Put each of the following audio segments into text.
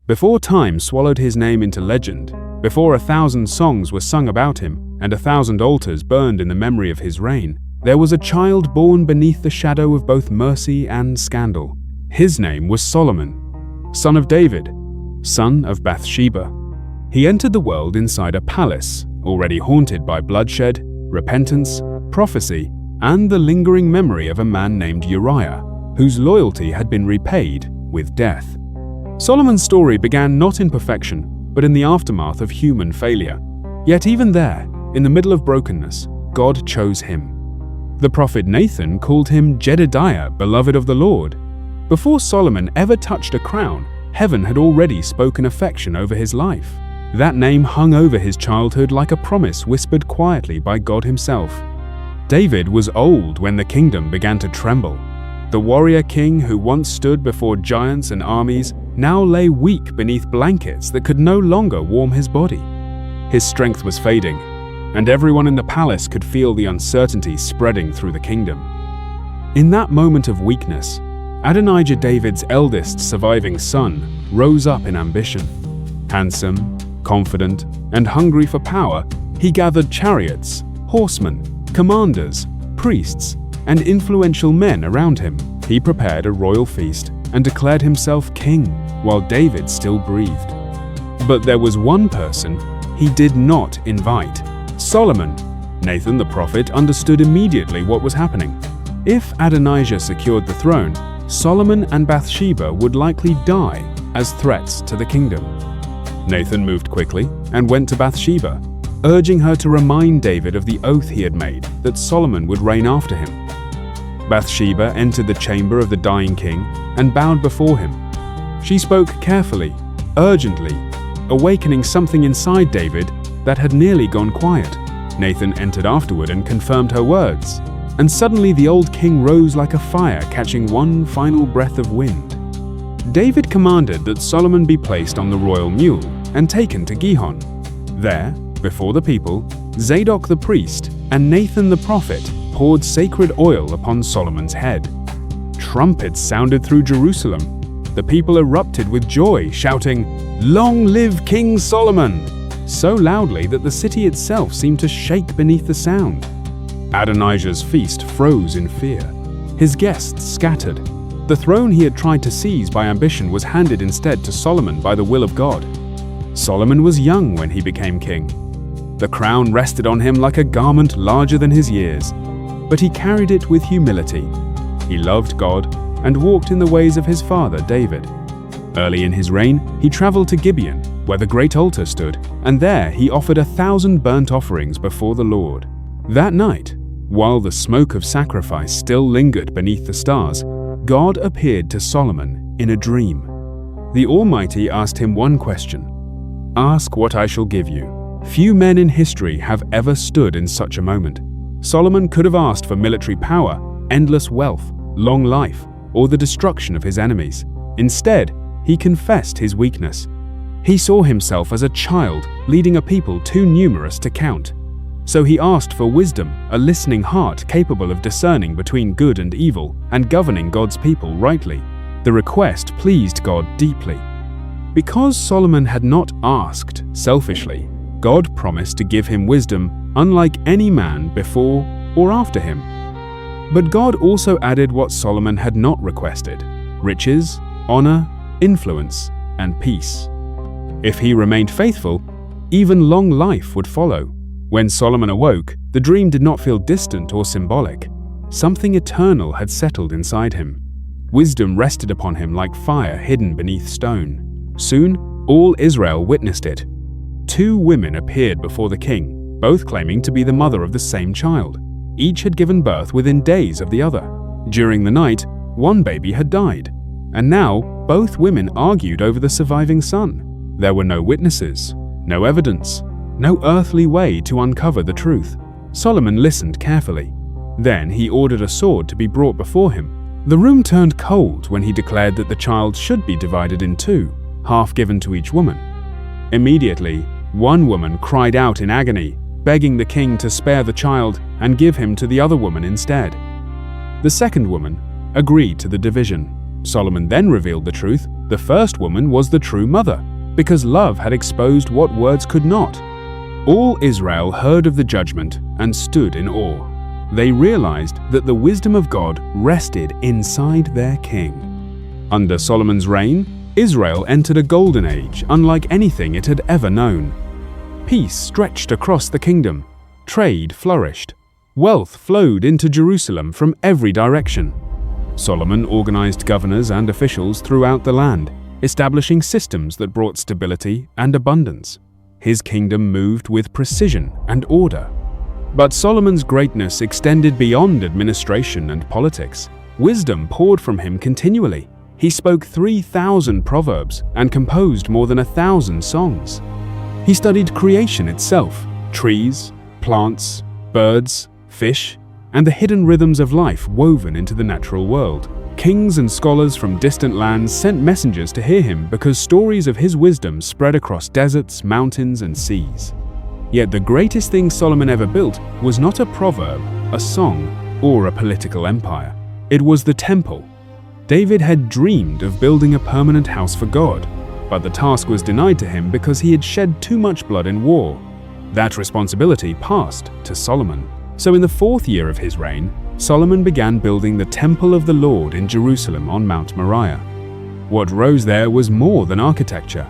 Before time swallowed his name into legend, before 1,000 songs were sung about him and 1,000 altars burned in the memory of his reign, there was a child born beneath the shadow of both mercy and scandal. His name was Solomon, son of David, son of Bathsheba. He entered the world inside a palace, already haunted by bloodshed, repentance, prophecy, and the lingering memory of a man named Uriah, whose loyalty had been repaid with death. Solomon's story began not in perfection, but in the aftermath of human failure. Yet even there, in the middle of brokenness, God chose him. The prophet Nathan called him Jedediah, beloved of the Lord. Before Solomon ever touched a crown, heaven had already spoken affection over his life. That name hung over his childhood like a promise whispered quietly by God himself. David was old when the kingdom began to tremble. The warrior king who once stood before giants and armies now lay weak beneath blankets that could no longer warm his body. His strength was fading, and everyone in the palace could feel the uncertainty spreading through the kingdom. In that moment of weakness, Adonijah, David's eldest surviving son, rose up in ambition. Handsome, confident, and hungry for power, he gathered chariots, horsemen, commanders, priests, and influential men around him. He prepared a royal feast and declared himself king while David still breathed. But there was one person he did not invite: Solomon. Nathan the prophet understood immediately what was happening. If Adonijah secured the throne, Solomon and Bathsheba would likely die as threats to the kingdom. Nathan moved quickly and went to Bathsheba, urging her to remind David of the oath he had made that Solomon would reign after him. Bathsheba entered the chamber of the dying king and bowed before him. She spoke carefully, urgently, awakening something inside David that had nearly gone quiet. Nathan entered afterward and confirmed her words, and suddenly the old king rose like a fire, catching one final breath of wind. David commanded that Solomon be placed on the royal mule and taken to Gihon. There, before the people, Zadok the priest and Nathan the prophet poured sacred oil upon Solomon's head. Trumpets sounded through Jerusalem. The people erupted with joy, shouting, "Long live King Solomon!" so loudly that the city itself seemed to shake beneath the sound. Adonijah's feast froze in fear. His guests scattered. The throne he had tried to seize by ambition was handed instead to Solomon by the will of God. Solomon was young when he became king. The crown rested on him like a garment larger than his years, but he carried it with humility. He loved God and walked in the ways of his father David. Early in his reign, he traveled to Gibeon, where the great altar stood, and there he offered 1,000 burnt offerings before the Lord. That night, while the smoke of sacrifice still lingered beneath the stars, God appeared to Solomon in a dream. The Almighty asked him one question: "Ask what I shall give you." Few men in history have ever stood in such a moment. Solomon could have asked for military power, endless wealth, long life, or the destruction of his enemies. Instead, he confessed his weakness. He saw himself as a child leading a people too numerous to count. So he asked for wisdom, a listening heart capable of discerning between good and evil and governing God's people rightly. The request pleased God deeply. Because Solomon had not asked selfishly, God promised to give him wisdom unlike any man before or after him. But God also added what Solomon had not requested: riches, honor, influence, and peace. If he remained faithful, even long life would follow. When Solomon awoke, the dream did not feel distant or symbolic. Something eternal had settled inside him. Wisdom rested upon him like fire hidden beneath stone. Soon, all Israel witnessed it. 2 women appeared before the king, both claiming to be the mother of the same child. Each had given birth within days of the other. During the night, one baby had died, and now both women argued over the surviving son. There were no witnesses, no evidence, no earthly way to uncover the truth. Solomon listened carefully. Then he ordered a sword to be brought before him. The room turned cold when he declared that the child should be divided in 2, half given to each woman. Immediately, one woman cried out in agony, begging the king to spare the child and give him to the other woman instead. The second woman agreed to the division. Solomon then revealed the truth The first woman was the true mother, because love had exposed what words could not. All Israel heard of the judgment and stood in awe. They realized that the wisdom of God rested inside their king. Under Solomon's reign, Israel entered a golden age unlike anything it had ever known. Peace stretched across the kingdom. Trade flourished. Wealth flowed into Jerusalem from every direction. Solomon organized governors and officials throughout the land, establishing systems that brought stability and abundance. His kingdom moved with precision and order. But Solomon's greatness extended beyond administration and politics. Wisdom poured from him continually. He spoke 3,000 proverbs and composed more than 1,000 songs. He studied creation itself, trees, plants, birds, fish, and the hidden rhythms of life woven into the natural world. Kings and scholars from distant lands sent messengers to hear him because stories of his wisdom spread across deserts, mountains, and seas. Yet the greatest thing Solomon ever built was not a proverb, a song, or a political empire. It was the temple. David had dreamed of building a permanent house for God, but the task was denied to him because he had shed too much blood in war. That responsibility passed to Solomon. So in the 4th year of his reign, Solomon began building the temple of the Lord in Jerusalem on Mount Moriah. What rose there was more than architecture.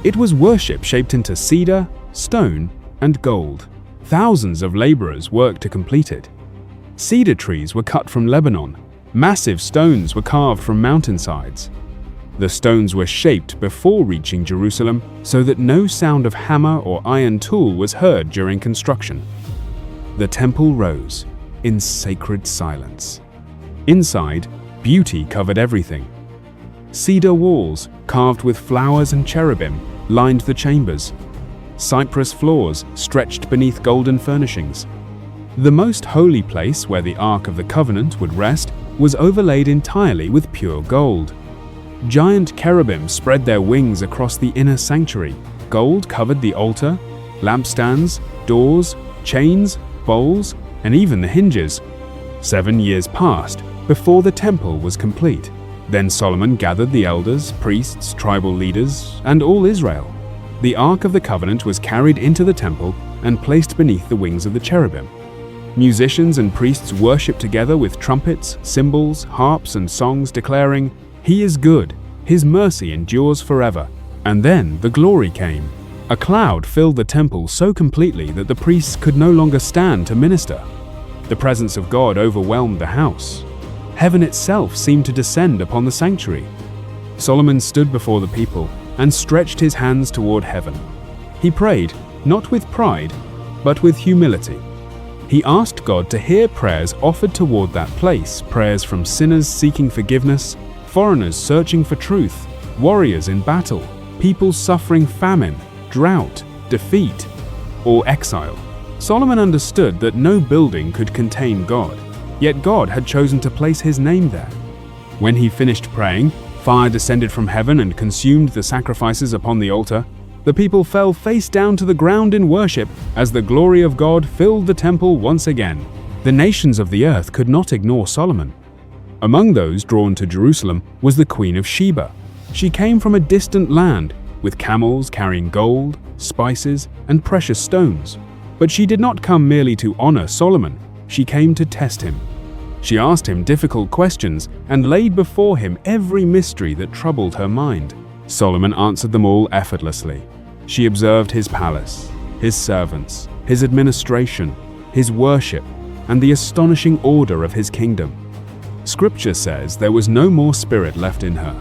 It was worship shaped into cedar, stone, and gold. Thousands of laborers worked to complete it. Cedar trees were cut from Lebanon. Massive stones were carved from mountainsides. The stones were shaped before reaching Jerusalem so that no sound of hammer or iron tool was heard during construction. The temple rose in sacred silence. Inside, beauty covered everything. Cedar walls, carved with flowers and cherubim, lined the chambers. Cypress floors stretched beneath golden furnishings. The most holy place where the Ark of the Covenant would rest was overlaid entirely with pure gold. Giant cherubim spread their wings across the inner sanctuary. Gold covered the altar, lampstands, doors, chains, bowls, and even the hinges. 7 years passed before the temple was complete. Then Solomon gathered the elders, priests, tribal leaders, and all Israel. The Ark of the Covenant was carried into the temple and placed beneath the wings of the cherubim. Musicians and priests worshipped together with trumpets, cymbals, harps, and songs declaring, "He is good, His mercy endures forever." And then the glory came. A cloud filled the temple so completely that the priests could no longer stand to minister. The presence of God overwhelmed the house. Heaven itself seemed to descend upon the sanctuary. Solomon stood before the people and stretched his hands toward heaven. He prayed, not with pride, but with humility. He asked God to hear prayers offered toward that place, prayers from sinners seeking forgiveness, foreigners searching for truth, warriors in battle, people suffering famine, drought, defeat, or exile. Solomon understood that no building could contain God, yet God had chosen to place His name there. When he finished praying, fire descended from heaven and consumed the sacrifices upon the altar. The people fell face down to the ground in worship as the glory of God filled the temple once again. The nations of the earth could not ignore Solomon. Among those drawn to Jerusalem was the Queen of Sheba. She came from a distant land, with camels carrying gold, spices, and precious stones. But she did not come merely to honor Solomon, she came to test him. She asked him difficult questions and laid before him every mystery that troubled her mind. Solomon answered them all effortlessly. She observed his palace, his servants, his administration, his worship, and the astonishing order of his kingdom. Scripture says there was no more spirit left in her.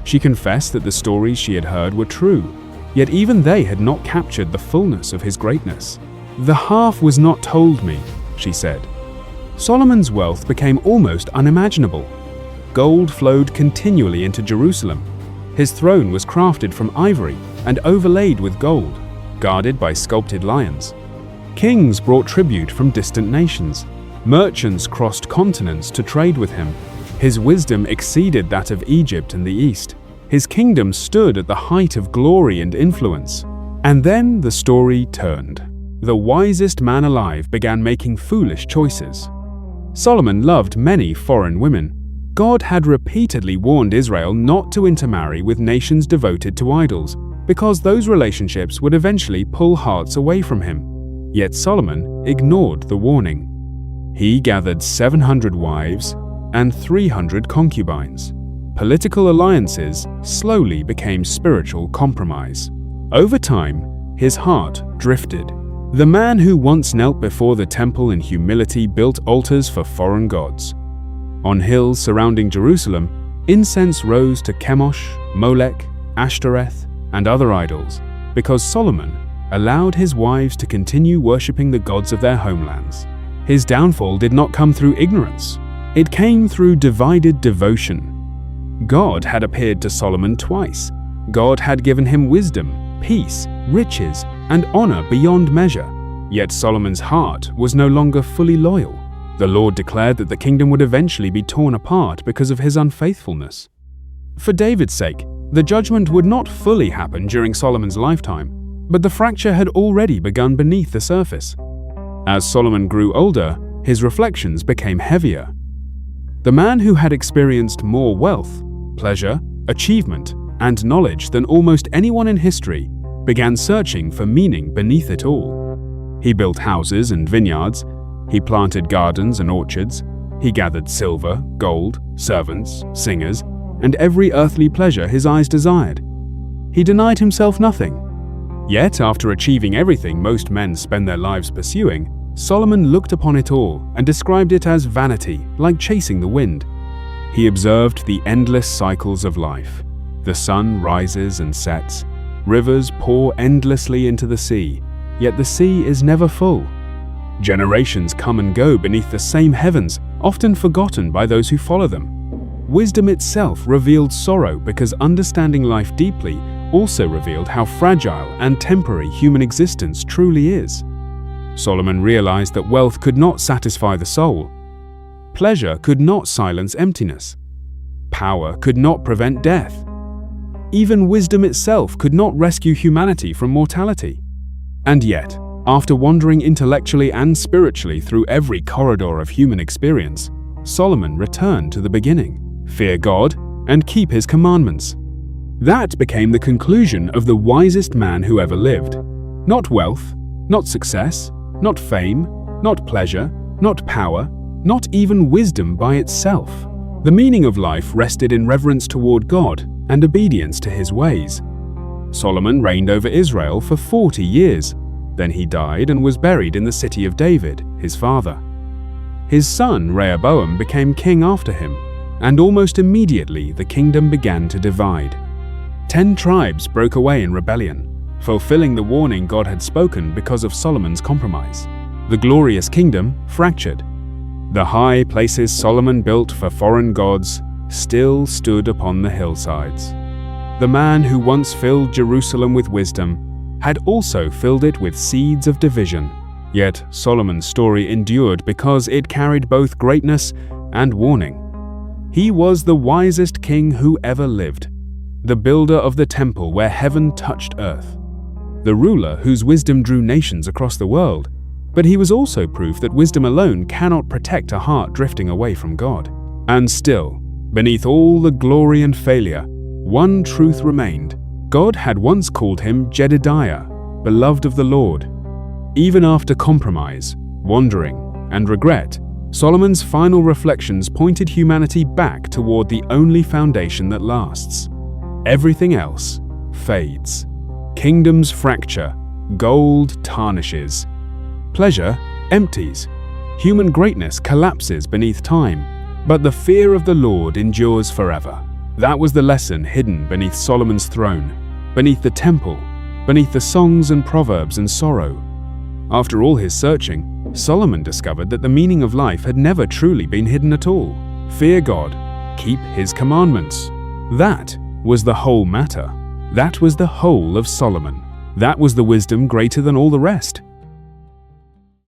She confessed that the stories she had heard were true, yet even they had not captured the fullness of his greatness. "The half was not told me," she said. Solomon's wealth became almost unimaginable. Gold flowed continually into Jerusalem. His throne was crafted from ivory and overlaid with gold, guarded by sculpted lions. Kings brought tribute from distant nations. Merchants crossed continents to trade with him. His wisdom exceeded that of Egypt and the East. His kingdom stood at the height of glory and influence. And then the story turned. The wisest man alive began making foolish choices. Solomon loved many foreign women, God had repeatedly warned Israel not to intermarry with nations devoted to idols, because those relationships would eventually pull hearts away from him. Yet Solomon ignored the warning. He gathered 700 wives and 300 concubines. Political alliances slowly became spiritual compromise. Over time, his heart drifted. The man who once knelt before the temple in humility built altars for foreign gods. On hills surrounding Jerusalem, incense rose to Chemosh, Molech, Ashtoreth, and other idols, because Solomon allowed his wives to continue worshipping the gods of their homelands. His downfall did not come through ignorance. It came through divided devotion. God had appeared to Solomon twice. God had given him wisdom, peace, riches, and honor beyond measure. Yet Solomon's heart was no longer fully loyal. The Lord declared that the kingdom would eventually be torn apart because of his unfaithfulness. For David's sake, the judgment would not fully happen during Solomon's lifetime, but the fracture had already begun beneath the surface. As Solomon grew older, his reflections became heavier. The man who had experienced more wealth, pleasure, achievement, and knowledge than almost anyone in history began searching for meaning beneath it all. He built houses and vineyards, he planted gardens and orchards, he gathered silver, gold, servants, singers, and every earthly pleasure his eyes desired. He denied himself nothing. Yet, after achieving everything most men spend their lives pursuing, Solomon looked upon it all and described it as vanity, like chasing the wind. He observed the endless cycles of life. The sun rises and sets. Rivers pour endlessly into the sea, yet the sea is never full. Generations come and go beneath the same heavens, often forgotten by those who follow them. Wisdom itself revealed sorrow because understanding life deeply also revealed how fragile and temporary human existence truly is. Solomon realized that wealth could not satisfy the soul. Pleasure could not silence emptiness. Power could not prevent death. Even wisdom itself could not rescue humanity from mortality. And yet, after wandering intellectually and spiritually through every corridor of human experience, Solomon returned to the beginning: fear God and keep his commandments. That became the conclusion of the wisest man who ever lived. Not wealth, not success, not fame, not pleasure, not power, not even wisdom by itself. The meaning of life rested in reverence toward God and obedience to his ways. Solomon reigned over Israel for 40 years. Then he died and was buried in the city of David, his father. His son Rehoboam became king after him, and almost immediately the kingdom began to divide. 10 tribes broke away in rebellion, fulfilling the warning God had spoken because of Solomon's compromise. The glorious kingdom fractured. The high places Solomon built for foreign gods still stood upon the hillsides. The man who once filled Jerusalem with wisdom had also filled it with seeds of division. Yet Solomon's story endured because it carried both greatness and warning. He was the wisest king who ever lived, the builder of the temple where heaven touched earth, the ruler whose wisdom drew nations across the world. But he was also proof that wisdom alone cannot protect a heart drifting away from God. And still, beneath all the glory and failure, one truth remained. God had once called him Jedediah, beloved of the Lord. Even after compromise, wandering, and regret, Solomon's final reflections pointed humanity back toward the only foundation that lasts. Everything else fades. Kingdoms fracture, gold tarnishes. Pleasure empties. Human greatness collapses beneath time. But the fear of the Lord endures forever. That was the lesson hidden beneath Solomon's throne, beneath the temple, beneath the songs and proverbs and sorrow. After all his searching, Solomon discovered that the meaning of life had never truly been hidden at all. Fear God, keep his commandments. That was the whole matter. That was the whole of Solomon. That was the wisdom greater than all the rest.